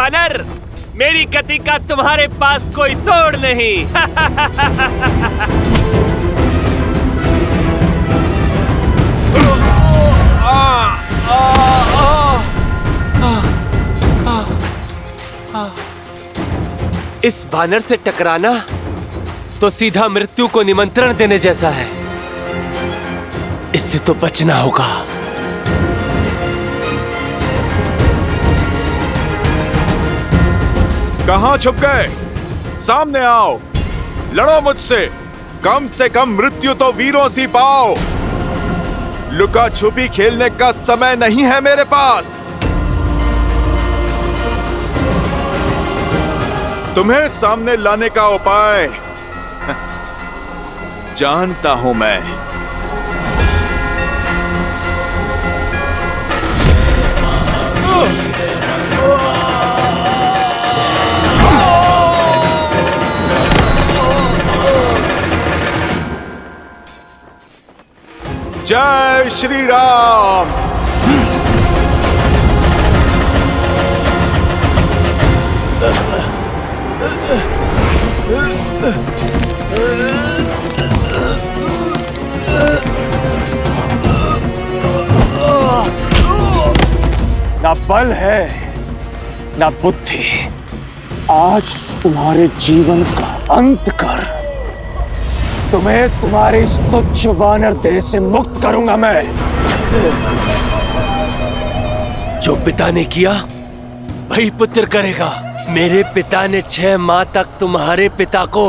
वानर, मेरी गति का तुम्हारे पास कोई तोड़ नहीं। इस वानर से टकराना तो सीधा मृत्यु को निमंत्रण देने जैसा है। इससे तो बचना होगा। कहां छुप गए? सामने आओ, लड़ो मुझसे। कम से कम मृत्यु तो वीरों सी पाओ। लुका छुपी खेलने का समय नहीं है मेरे पास। तुम्हें सामने लाने का उपाय जानता हूं मैं। जय श्री राम। ना बल है ना बुद्धि। आज तुम्हारे जीवन का अंत कर तुम्हें तुम्हारे इस तुच्छ वानर देह से मुक्त करूंगा मैं। जो पिता ने किया वही पुत्र करेगा। मेरे पिता ने 6 माह तक तुम्हारे पिता को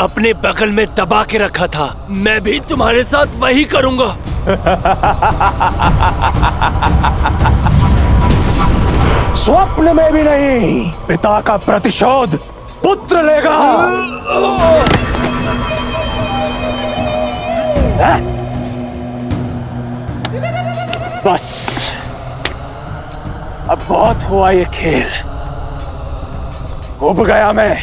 अपने बगल में दबा के रखा था। मैं भी तुम्हारे साथ वही करूंगा। स्वप्न में भी नहीं। पिता का प्रतिशोध पुत्र लेगा। बस अब बहुत हुआ ये खेल। उब गया मैं।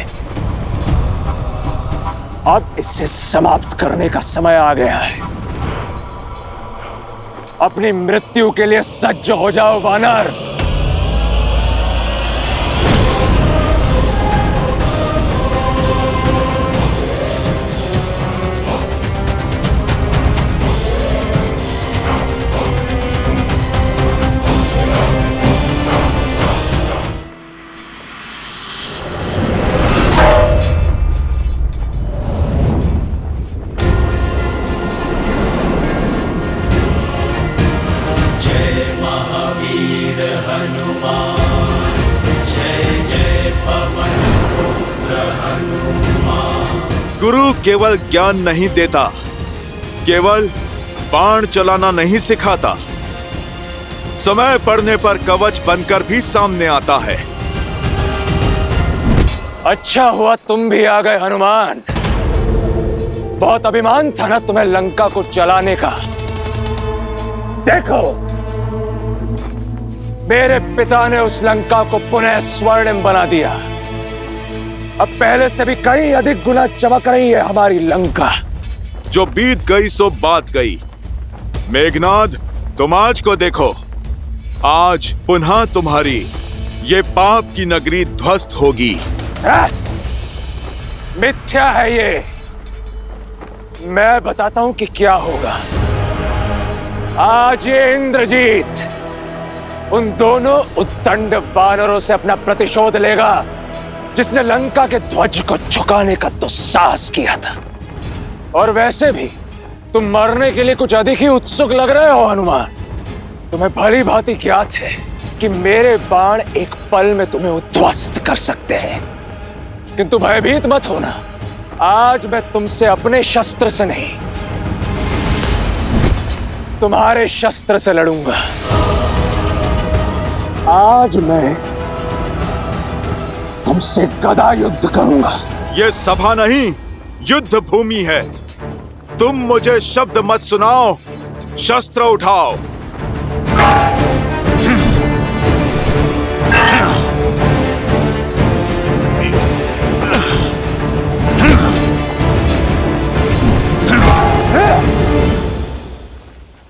अब इसे समाप्त करने का समय आ गया है। अपनी मृत्यु के लिए सज्ज हो जाओ वानर। गुरु केवल ज्ञान नहीं देता, केवल बाण चलाना नहीं सिखाता, समय पड़ने पर कवच बनकर भी सामने आता है। अच्छा हुआ तुम भी आ गए हनुमान। बहुत अभिमान था ना तुम्हें लंका को चलाने का। देखो, मेरे पिता ने उस लंका को पुनः स्वर्णिम बना दिया। अब पहले से भी कई अधिक गुना चमक रही है हमारी लंका। जो बीत गई सो बात गई। मेघनाद, तुम आज को देखो। आज पुनः तुम्हारी ये पाप की नगरी ध्वस्त होगी। मिथ्या है ये। मैं बताता हूं कि क्या होगा। आज ये इंद्रजीत उन दोनों उद्दंड वानरों से अपना प्रतिशोध लेगा जिसने लंका के ध्वज को झुकाने का दुस्साहस किया था। और वैसे भी तुम मरने के लिए कुछ अधिक ही उत्सुक लग रहे हो हनुमान। तुम्हें भली भांति ज्ञात है कि मेरे बाण एक पल में तुम्हें उद्ध्वस्त कर सकते हैं, किंतु भयभीत मत होना। आज मैं तुमसे अपने शस्त्र से नहीं, तुम्हारे शस्त्र से लड़ूंगा। आज मैं तुमसे गदा युद्ध करूंगा। ये सभा नहीं, युद्ध भूमि है। तुम मुझे शब्द मत सुनाओ, शस्त्र उठाओ।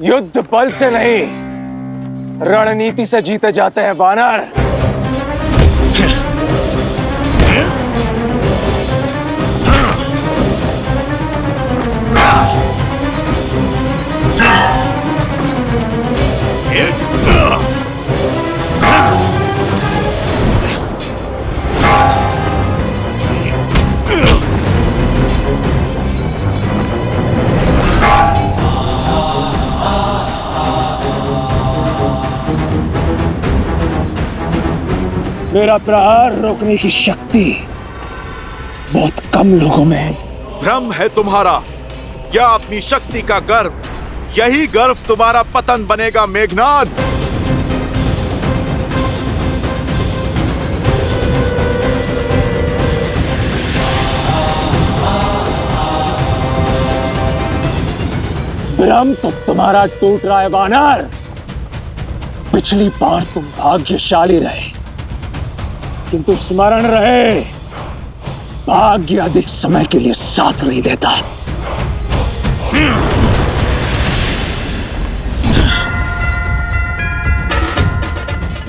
युद्ध बल से नहीं, रणनीति से जीते जाते हैं वानर। मेरा प्रहार रोकने की शक्ति बहुत कम लोगों में है। भ्रम है तुम्हारा या अपनी शक्ति का गर्व। यही गर्व तुम्हारा पतन बनेगा मेघनाद। भ्रम तो तुम्हारा टूट रहा है वानर। पिछली बार तुम भाग्यशाली रहे, किंतु स्मरण रहे, भाग्य अधिक समय के लिए साथ नहीं देता।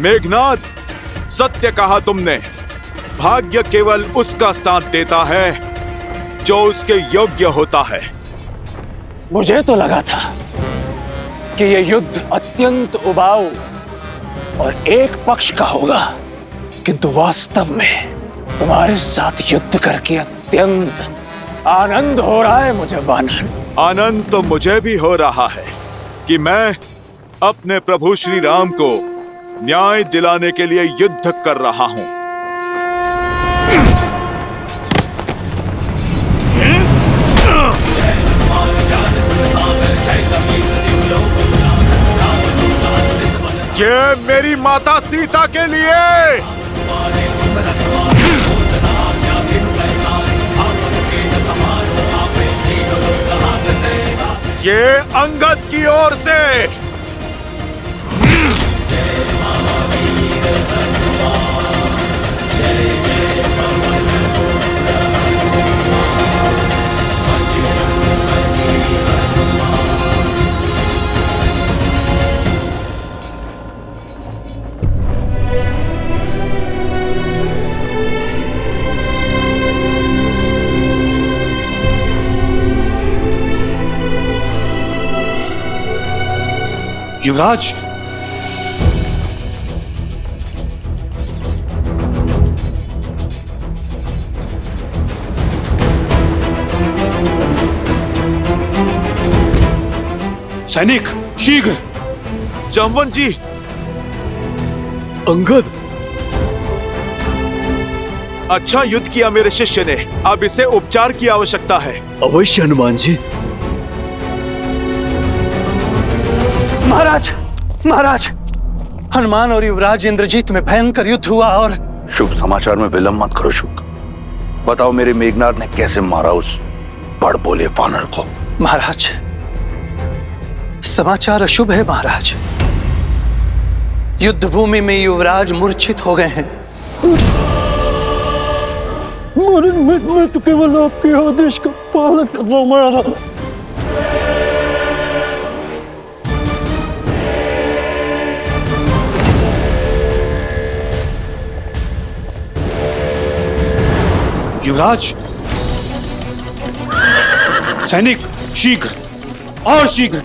मेघनाद, सत्य कहा तुमने। भाग्य केवल उसका साथ देता है जो उसके योग्य होता है। मुझे तो लगा था कि यह युद्ध अत्यंत उबाऊ और एक पक्ष का होगा, किंतु वास्तव में तुम्हारे साथ युद्ध करके अत्यंत आनंद हो रहा है मुझे वानर। आनंद तो मुझे भी हो रहा है कि मैं अपने प्रभु श्री राम को न्याय दिलाने के लिए युद्ध कर रहा हूं। ये मेरी माता सीता के लिए। ये अंगद की ओर से। युवराज, सैनिक शीघ्र। जामवंत जी। अंगद, अच्छा युद्ध किया मेरे शिष्य ने। अब इसे उपचार की आवश्यकता है। अवश्य हनुमान जी। महाराज, महाराज, हनुमान और युवराज इंद्रजीत में भयंकर युद्ध हुआ और शुभ समाचार में विलंब मत करो शुभ। बताओ मेरे मेघनाद ने कैसे मारा उस बड़ बोले वानर को। महाराज, समाचार अशुभ है महाराज। युद्ध भूमि में युवराज मूर्छित हो गए हैं। मैं तो केवल आपके आदेश का पालन कर रहा हूं महाराज। युवराज, सैनिक शीघ्र और शीघ्र